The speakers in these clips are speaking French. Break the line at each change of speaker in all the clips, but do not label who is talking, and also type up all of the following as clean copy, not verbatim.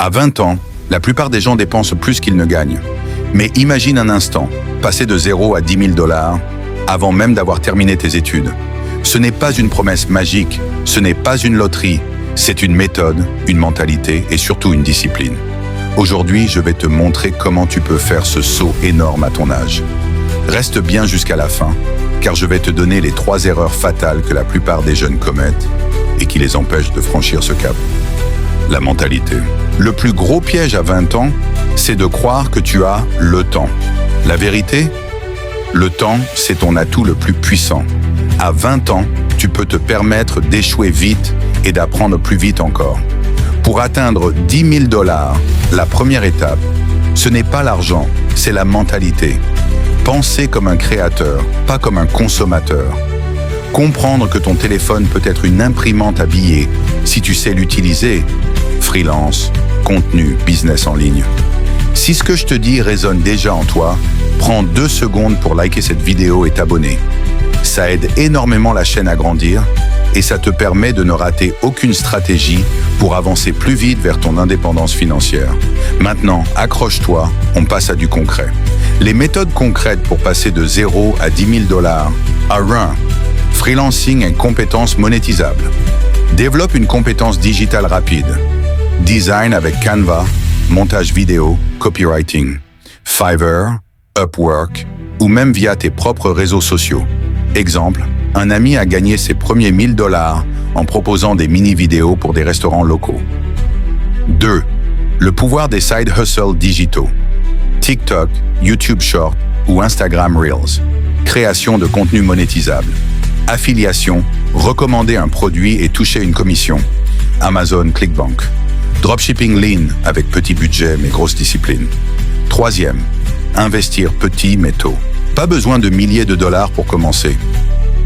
À 20 ans, la plupart des gens dépensent plus qu'ils ne gagnent. Mais imagine un instant, passer de 0 à 10 000 $ avant même d'avoir terminé tes études. Ce n'est pas une promesse magique, ce n'est pas une loterie, c'est une méthode, une mentalité et surtout une discipline. Aujourd'hui, je vais te montrer comment tu peux faire ce saut énorme à ton âge. Reste bien jusqu'à la fin, car je vais te donner les 3 erreurs fatales que la plupart des jeunes commettent et qui les empêchent de franchir ce cap. La mentalité. Le plus gros piège à 20 ans, c'est de croire que tu as le temps. La vérité, le temps, c'est ton atout le plus puissant. À 20 ans, tu peux te permettre d'échouer vite et d'apprendre plus vite encore. Pour atteindre 10 000 $, la première étape, ce n'est pas l'argent, c'est la mentalité. Penser comme un créateur, pas comme un consommateur. Comprendre que ton téléphone peut être une imprimante à billets si tu sais l'utiliser. Freelance, contenu, business en ligne. Si ce que je te dis résonne déjà en toi, prends 2 secondes pour liker cette vidéo et t'abonner. Ça aide énormément la chaîne à grandir et ça te permet de ne rater aucune stratégie pour avancer plus vite vers ton indépendance financière. Maintenant, accroche-toi, on passe à du concret. Les méthodes concrètes pour passer de 0 à 10 000 $. A1. Freelancing et compétences monétisables. Développe une compétence digitale rapide. Design avec Canva, montage vidéo, copywriting. Fiverr, Upwork ou même via tes propres réseaux sociaux. Exemple, un ami a gagné ses premiers 1 000 $ en proposant des mini-vidéos pour des restaurants locaux. 2. Le pouvoir des side hustles digitaux. TikTok, YouTube Short ou Instagram Reels. Création de contenu monétisable. Affiliation, recommander un produit et toucher une commission. Amazon ClickBank. Dropshipping lean avec petit budget mais grosse discipline. 3e, investir petit mais tôt. Pas besoin de milliers de dollars pour commencer.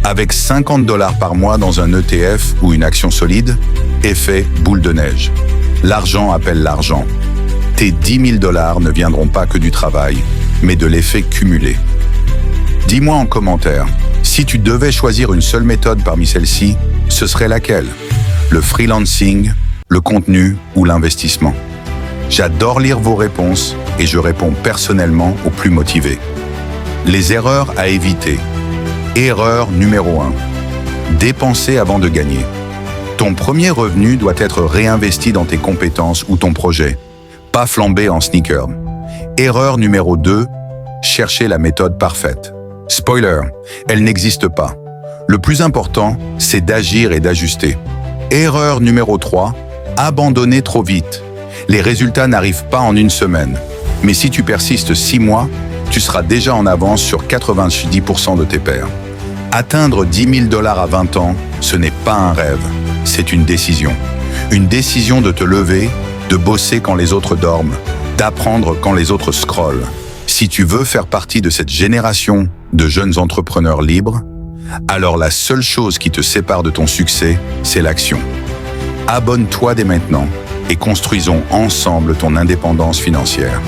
Avec 50 $ par mois dans un ETF ou une action solide, effet boule de neige. L'argent appelle l'argent. Tes 10 000 $ ne viendront pas que du travail, mais de l'effet cumulé. Dis-moi en commentaire, si tu devais choisir une seule méthode parmi celles-ci, ce serait laquelle? Le freelancing, le contenu ou l'investissement? J'adore lire vos réponses et je réponds personnellement aux plus motivés. Les erreurs à éviter. Erreur numéro 1. Dépenser avant de gagner. Ton premier revenu doit être réinvesti dans tes compétences ou ton projet, pas flambé en sneakers. Erreur numéro 2. Chercher la méthode parfaite. Spoiler, elle n'existe pas. Le plus important, c'est d'agir et d'ajuster. Erreur numéro 3. Abandonner trop vite. Les résultats n'arrivent pas en une semaine. Mais si tu persistes 6 mois, tu seras déjà en avance sur 90% de tes pairs. Atteindre 10 000 $ à 20 ans, ce n'est pas un rêve, c'est une décision. Une décision de te lever, de bosser quand les autres dorment, d'apprendre quand les autres scrollent. Si tu veux faire partie de cette génération de jeunes entrepreneurs libres, alors la seule chose qui te sépare de ton succès, c'est l'action. Abonne-toi dès maintenant et construisons ensemble ton indépendance financière.